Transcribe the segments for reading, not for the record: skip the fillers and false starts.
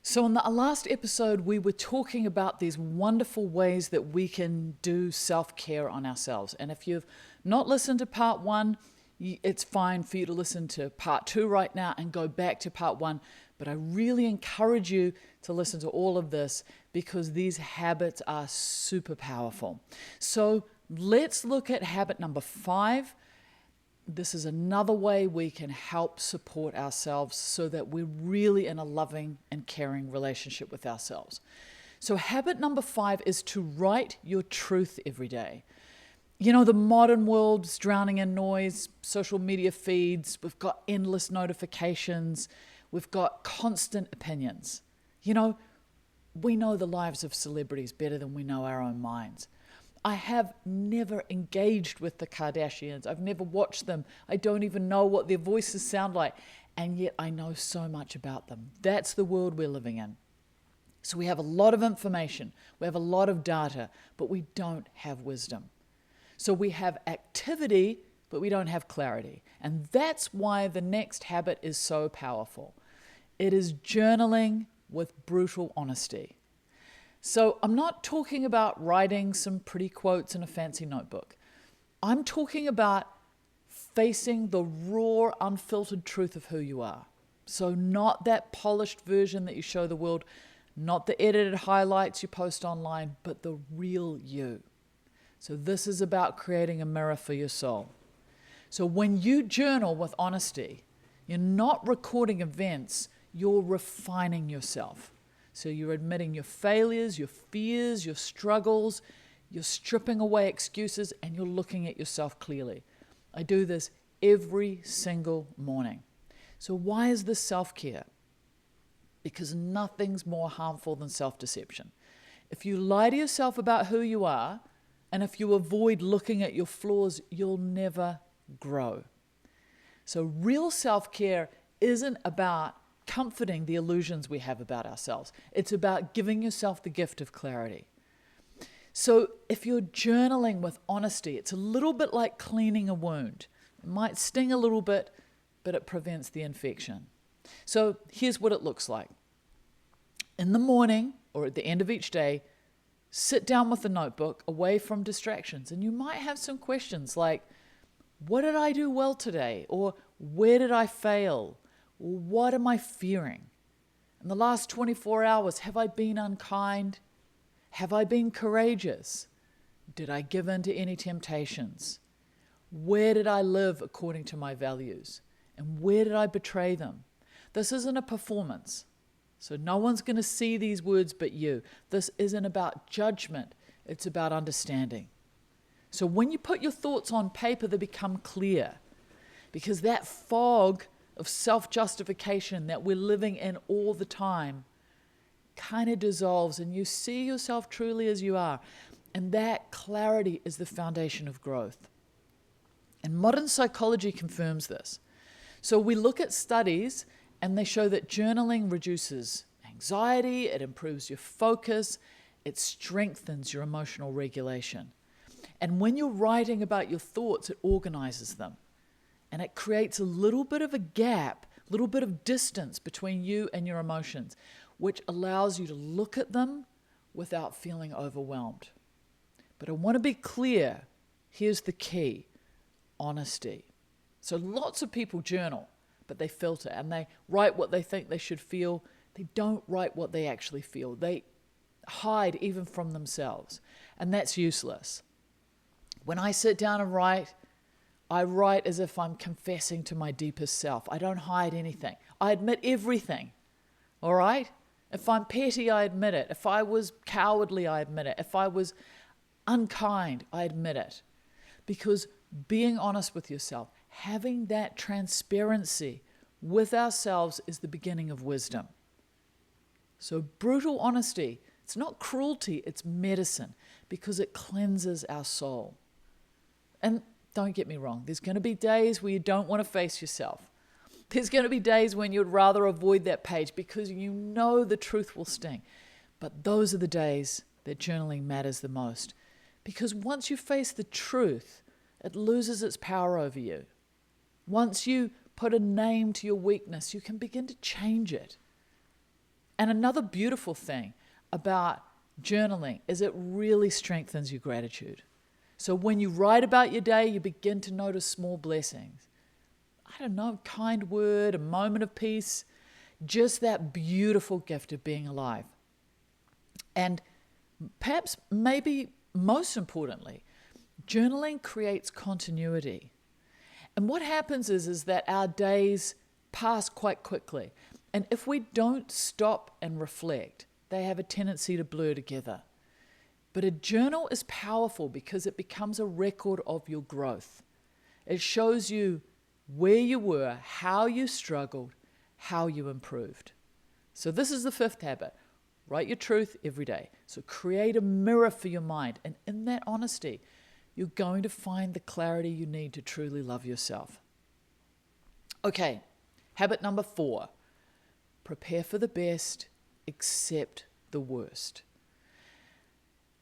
So, in the last episode, we were talking about these wonderful ways that we can do self care on ourselves. And if you've not listened to part one, it's fine for you to listen to part two right now and go back to part one. But I really encourage you to listen to all of this because these habits are super powerful. So, let's look at habit number 5. This is another way we can help support ourselves so that we're really in a loving and caring relationship with ourselves. So habit number 5 is to write your truth every day. You know, the modern world's drowning in noise, social media feeds, we've got endless notifications, we've got constant opinions. You know, we know the lives of celebrities better than we know our own minds. I have never engaged with the Kardashians. I've never watched them. I don't even know what their voices sound like. And yet I know so much about them. That's the world we're living in. So we have a lot of information. We have a lot of data, but we don't have wisdom. So we have activity, but we don't have clarity. And that's why the next habit is so powerful. It is journaling with brutal honesty. So I'm not talking about writing some pretty quotes in a fancy notebook. I'm talking about facing the raw, unfiltered truth of who you are. So not that polished version that you show the world, not the edited highlights you post online, but the real you. So this is about creating a mirror for your soul. So when you journal with honesty, you're not recording events, you're refining yourself. So you're admitting your failures, your fears, your struggles, you're stripping away excuses, and you're looking at yourself clearly. I do this every single morning. So why is this self-care? Because nothing's more harmful than self-deception. If you lie to yourself about who you are, and if you avoid looking at your flaws, you'll never grow. So real self-care isn't about comforting the illusions we have about ourselves. It's about giving yourself the gift of clarity. So if you're journaling with honesty, it's a little bit like cleaning a wound. It might sting a little bit, but it prevents the infection. So here's what it looks like. In the morning or at the end of each day, sit down with a notebook away from distractions. And you might have some questions like, what did I do well today? Or where did I fail? What am I fearing? In the last 24 hours, have I been unkind? Have I been courageous? Did I give in to any temptations? Where did I live according to my values? And where did I betray them? This isn't a performance. So no one's going to see these words but you. This isn't about judgment. It's about understanding. So when you put your thoughts on paper, they become clear. Because that fog of self-justification that we're living in all the time kind of dissolves and you see yourself truly as you are. And that clarity is the foundation of growth. And modern psychology confirms this. So we look at studies and they show that journaling reduces anxiety, it improves your focus, it strengthens your emotional regulation. And when you're writing about your thoughts, it organizes them. And it creates a little bit of a gap, a little bit of distance between you and your emotions, which allows you to look at them without feeling overwhelmed. But I want to be clear, here's the key, honesty. So lots of people journal, but they filter and they write what they think they should feel. They don't write what they actually feel. They hide even from themselves, and that's useless. When I sit down and write, I write as if I'm confessing to my deepest self. I don't hide anything. I admit everything, all right? If I'm petty, I admit it. If I was cowardly, I admit it. If I was unkind, I admit it. Because being honest with yourself, having that transparency with ourselves is the beginning of wisdom. So brutal honesty, it's not cruelty, it's medicine because it cleanses our soul. And don't get me wrong, there's going to be days where you don't want to face yourself. There's going to be days when you'd rather avoid that page because you know the truth will sting. But those are the days that journaling matters the most. Because once you face the truth, it loses its power over you. Once you put a name to your weakness, you can begin to change it. And another beautiful thing about journaling is it really strengthens your gratitude. So when you write about your day, you begin to notice small blessings. I don't know, a kind word, a moment of peace, just that beautiful gift of being alive. And perhaps, maybe most importantly, journaling creates continuity. And what happens is that our days pass quite quickly. And if we don't stop and reflect, they have a tendency to blur together. But a journal is powerful because it becomes a record of your growth. It shows you where you were, how you struggled, how you improved. So this is the fifth habit. Write your truth every day. So create a mirror for your mind. And in that honesty, you're going to find the clarity you need to truly love yourself. Okay, habit number 4. Prepare for the best, accept the worst.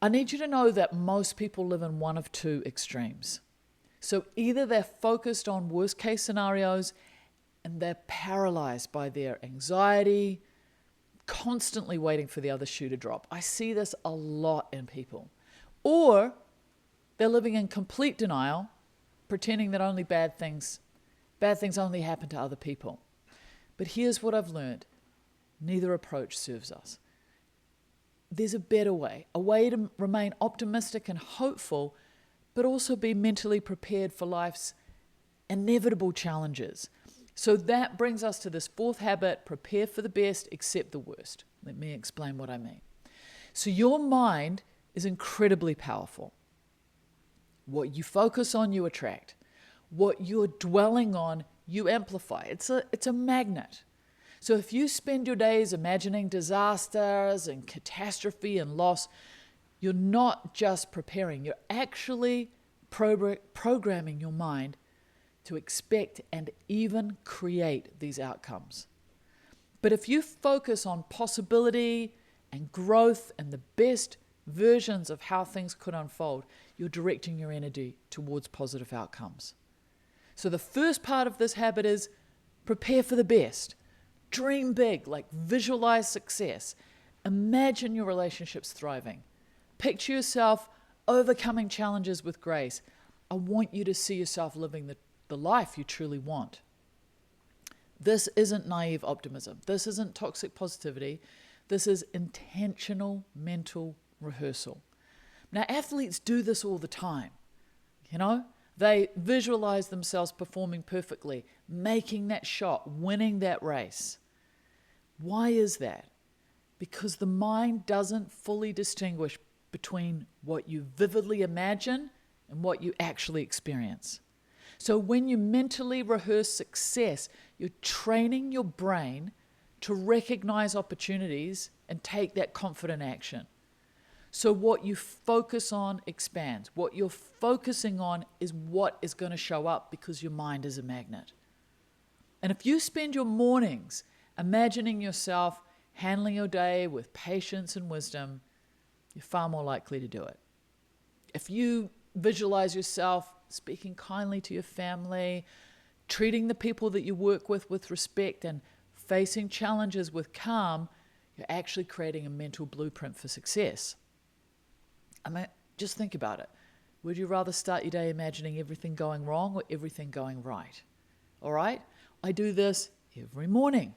I need you to know that most people live in one of two extremes. So either they're focused on worst case scenarios and they're paralyzed by their anxiety, constantly waiting for the other shoe to drop. I see this a lot in people. Or they're living in complete denial, pretending that only bad things only happen to other people. But here's what I've learned. Neither approach serves us. There's a better way, a way to remain optimistic and hopeful, but also be mentally prepared for life's inevitable challenges. So that brings us to this fourth habit: prepare for the best, accept the worst. Let me explain what I mean. So your mind is incredibly powerful. What you focus on, you attract. What you're dwelling on, you amplify. It's a magnet. So if you spend your days imagining disasters and catastrophe and loss, you're not just preparing, you're actually programming your mind to expect and even create these outcomes. But if you focus on possibility and growth and the best versions of how things could unfold, you're directing your energy towards positive outcomes. So the first part of this habit is prepare for the best. Dream big, like visualize success. Imagine your relationships thriving. Picture yourself overcoming challenges with grace. I want you to see yourself living the life you truly want. This isn't naive optimism. This isn't toxic positivity. This is intentional mental rehearsal. Now, athletes do this all the time. They visualize themselves performing perfectly, making that shot, winning that race. Why is that? Because the mind doesn't fully distinguish between what you vividly imagine and what you actually experience. So when you mentally rehearse success, you're training your brain to recognize opportunities and take that confident action. So what you focus on expands. What you're focusing on is what is going to show up, because your mind is a magnet. And if you spend your mornings imagining yourself handling your day with patience and wisdom, you're far more likely to do it. If you visualize yourself speaking kindly to your family, treating the people that you work with respect, and facing challenges with calm, you're actually creating a mental blueprint for success. Just think about it. Would you rather start your day imagining everything going wrong or everything going right? All right? I do this every morning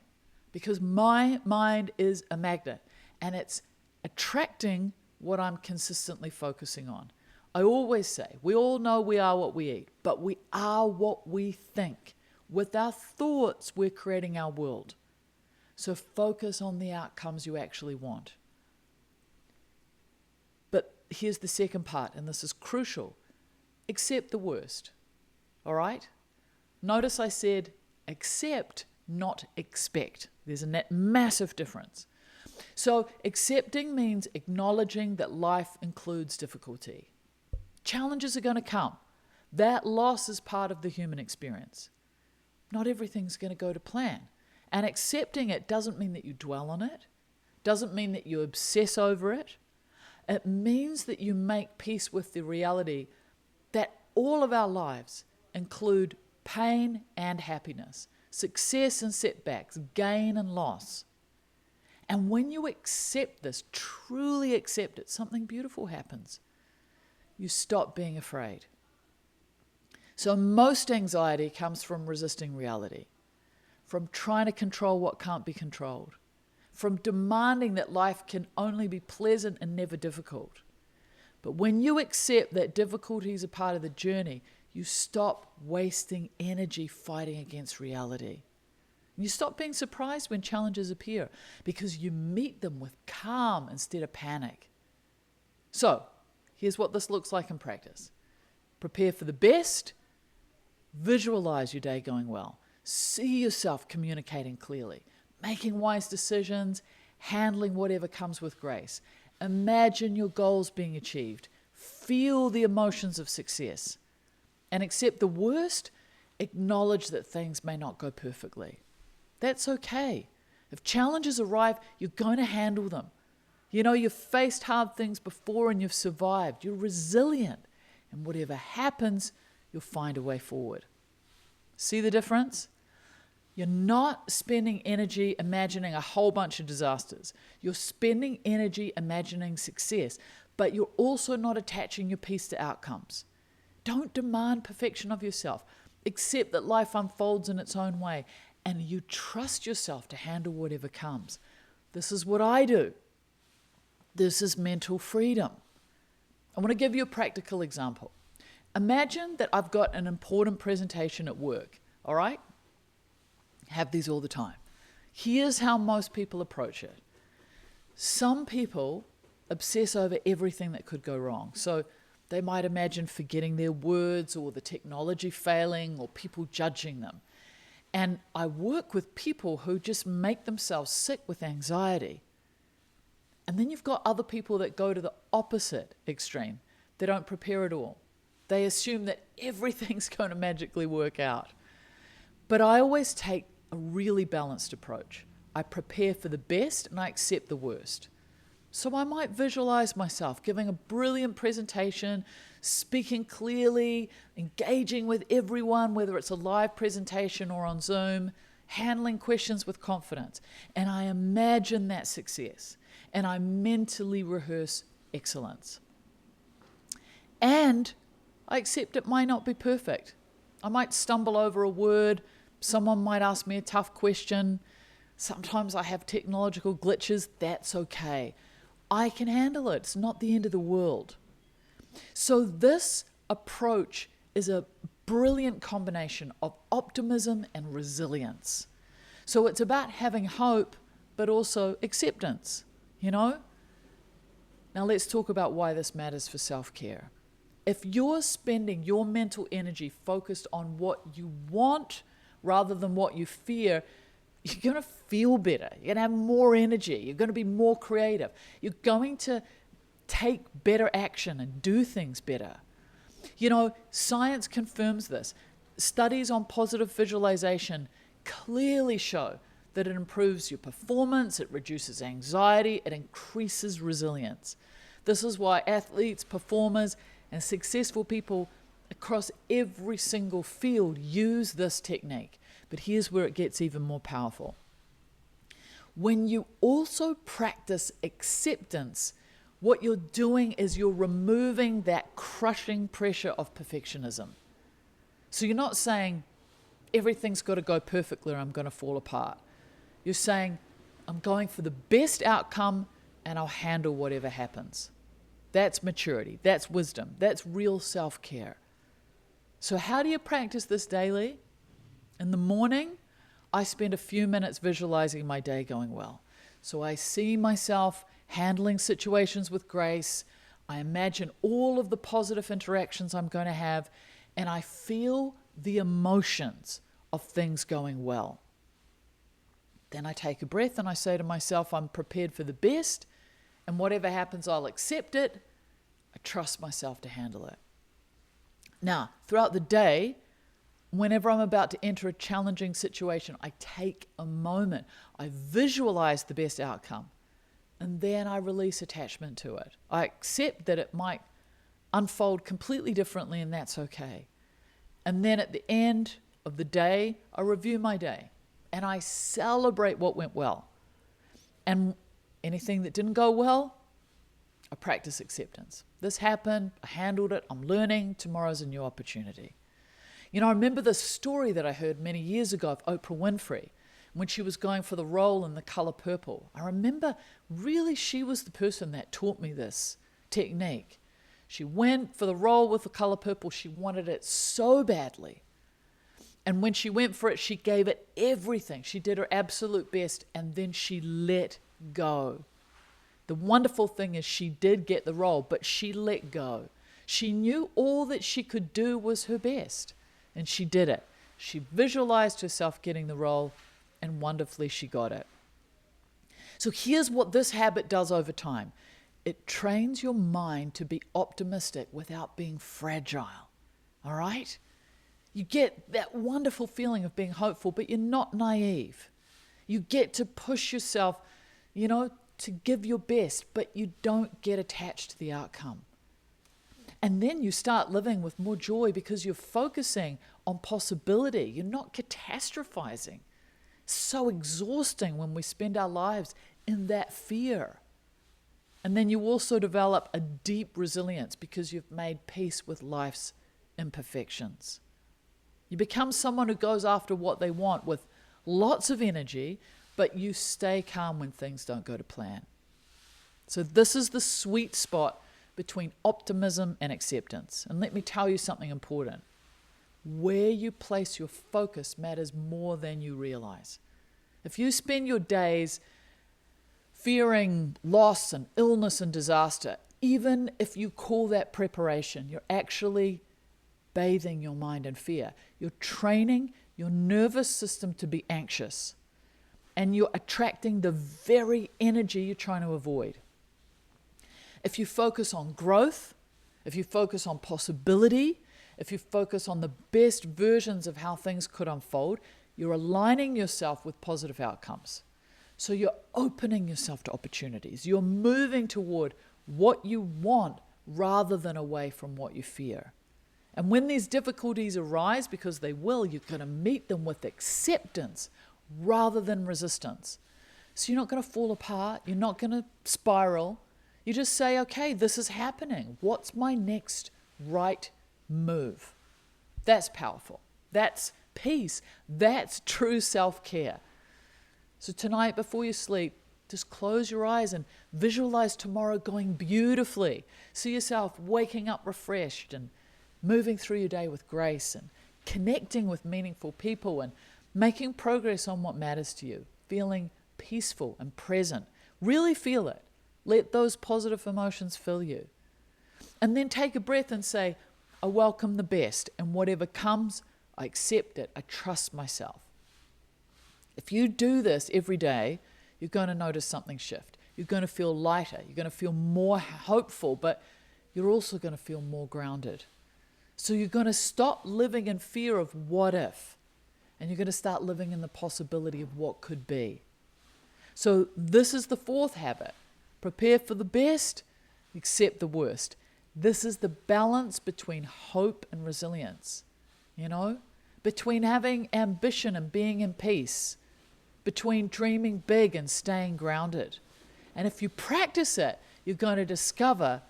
because my mind is a magnet and it's attracting what I'm consistently focusing on. I always say, we all know we are what we eat, but we are what we think. With our thoughts, we're creating our world. So focus on the outcomes you actually want. But here's the second part, and this is crucial. Accept the worst. All right? Notice I said accept, not expect. There's a massive difference. So accepting means acknowledging that life includes difficulty. Challenges are going to come. That loss is part of the human experience. Not everything's going to go to plan. And accepting it doesn't mean that you dwell on it, doesn't mean that you obsess over it. It means that you make peace with the reality that all of our lives include pain and happiness, success and setbacks, gain and loss. And when you accept this, truly accept it, something beautiful happens. You stop being afraid. So most anxiety comes from resisting reality, from trying to control what can't be controlled, from demanding that life can only be pleasant and never difficult. But when you accept that difficulty is a part of the journey, you stop wasting energy fighting against reality. You stop being surprised when challenges appear because you meet them with calm instead of panic. So, here's what this looks like in practice. Prepare for the best. Visualize your day going well. See yourself communicating clearly, making wise decisions, handling whatever comes with grace. Imagine your goals being achieved. Feel the emotions of success. And accept the worst. Acknowledge that things may not go perfectly. That's okay. If challenges arrive, you're going to handle them. You've faced hard things before and you've survived. You're resilient. And whatever happens, you'll find a way forward. See the difference? You're not spending energy imagining a whole bunch of disasters. You're spending energy imagining success, but you're also not attaching your peace to outcomes. Don't demand perfection of yourself. Accept that life unfolds in its own way, and you trust yourself to handle whatever comes. This is what I do. This is mental freedom. I want to give you a practical example. Imagine that I've got an important presentation at work, all right? Have these all the time. Here's how most people approach it. Some people obsess over everything that could go wrong. So they might imagine forgetting their words or the technology failing or people judging them. And I work with people who just make themselves sick with anxiety. And then you've got other people that go to the opposite extreme. They don't prepare at all. They assume that everything's going to magically work out. But I always take a really balanced approach. I prepare for the best and I accept the worst. So I might visualize myself giving a brilliant presentation, speaking clearly, engaging with everyone, whether it's a live presentation or on Zoom, handling questions with confidence. And I imagine that success. And I mentally rehearse excellence. And I accept it might not be perfect. I might stumble over a word. Someone might ask me a tough question. Sometimes I have technological glitches. That's okay. I can handle it. It's not the end of the world. So this approach is a brilliant combination of optimism and resilience. So it's about having hope, but also acceptance, Now let's talk about why this matters for self-care. If you're spending your mental energy focused on what you want rather than what you fear, you're going to feel better. You're going to have more energy. You're going to be more creative. You're going to take better action and do things better. Science confirms this. Studies on positive visualization clearly show that it improves your performance, it reduces anxiety, it increases resilience. This is why athletes, performers, and successful people across every single field use this technique. But here's where it gets even more powerful. When you also practice acceptance, what you're doing is you're removing that crushing pressure of perfectionism. So you're not saying, everything's got to go perfectly or I'm going to fall apart. You're saying, I'm going for the best outcome and I'll handle whatever happens. That's maturity. That's wisdom. That's real self-care. So how do you practice this daily? In the morning, I spend a few minutes visualizing my day going well. So I see myself handling situations with grace. I imagine all of the positive interactions I'm going to have, and I feel the emotions of things going well. Then I take a breath and I say to myself, I'm prepared for the best, and whatever happens, I'll accept it. I trust myself to handle it. Now, throughout the day, whenever I'm about to enter a challenging situation, I take a moment. I visualize the best outcome, and then I release attachment to it. I accept that it might unfold completely differently, and that's okay. And then at the end of the day, I review my day, and I celebrate what went well. And Anything that didn't go well, I practice acceptance. This happened, I handled it, I'm learning, tomorrow's a new opportunity. You know, I remember this story that I heard many years ago of Oprah Winfrey when she was going for the role in The Color Purple. I remember really she was the person that taught me this technique. She went for the role with The Color Purple. She wanted it so badly. And when she went for it, she gave it everything. She did her absolute best, and then she let go. The wonderful thing is she did get the role, but she let go. She knew all that she could do was her best, and she did it. She visualized herself getting the role, and wonderfully she got it. So here's what this habit does over time. It trains your mind to be optimistic without being fragile. All right? You get that wonderful feeling of being hopeful, but you're not naive. You get to push yourself, to give your best, but you don't get attached to the outcome. And then you start living with more joy because you're focusing on possibility. You're not catastrophizing. It's so exhausting when we spend our lives in that fear. And then you also develop a deep resilience because you've made peace with life's imperfections. You become someone who goes after what they want with lots of energy, but you stay calm when things don't go to plan. So this is the sweet spot between optimism and acceptance. And let me tell you something important. Where you place your focus matters more than you realize. If you spend your days fearing loss and illness and disaster, even if you call that preparation, you're actually bathing your mind in fear. You're training your nervous system to be anxious, and you're attracting the very energy you're trying to avoid. If you focus on growth, if you focus on possibility, if you focus on the best versions of how things could unfold, you're aligning yourself with positive outcomes. So you're opening yourself to opportunities. You're moving toward what you want rather than away from what you fear. And when these difficulties arise, because they will, you're going to meet them with acceptance rather than resistance. So you're not going to fall apart. You're not going to spiral. You just say, okay, this is happening. What's my next right move? That's powerful. That's peace. That's true self-care. So tonight, before you sleep, just close your eyes and visualize tomorrow going beautifully. See yourself waking up refreshed and moving through your day with grace and connecting with meaningful people and making progress on what matters to you, feeling peaceful and present. Really feel it. Let those positive emotions fill you. And then take a breath and say, I welcome the best, and whatever comes, I accept it. I trust myself. If you do this every day, you're going to notice something shift. You're going to feel lighter. You're going to feel more hopeful, but you're also going to feel more grounded. So you're going to stop living in fear of what if, and you're going to start living in the possibility of what could be. So this is the fourth habit. Prepare for the best, accept the worst. This is the balance between hope and resilience, between having ambition and being in peace, between dreaming big and staying grounded. And if you practice it, you're going to discover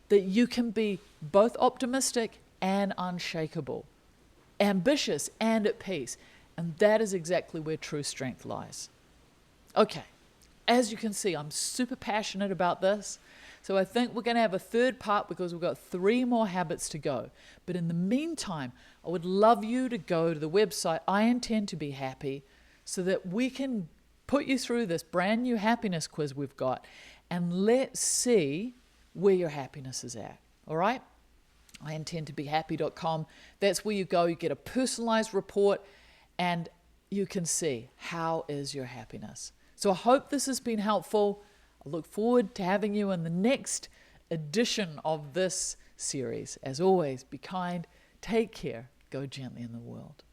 that you can be both optimistic and unshakable, ambitious and at peace. And that is exactly where true strength lies. Okay, as you can see, I'm super passionate about this. So I think we're going to have a third part because we've got 3 more habits to go. But in the meantime, I would love you to go to the website I Intend to Be Happy so that we can put you through this brand new happiness quiz we've got and let's see where your happiness is at. All right? IintendToBeHappy.com. That's where you go. You get a personalized report and you can see how is your happiness. So I hope this has been helpful. I look forward to having you in the next edition of this series. As always, be kind, take care, go gently in the world.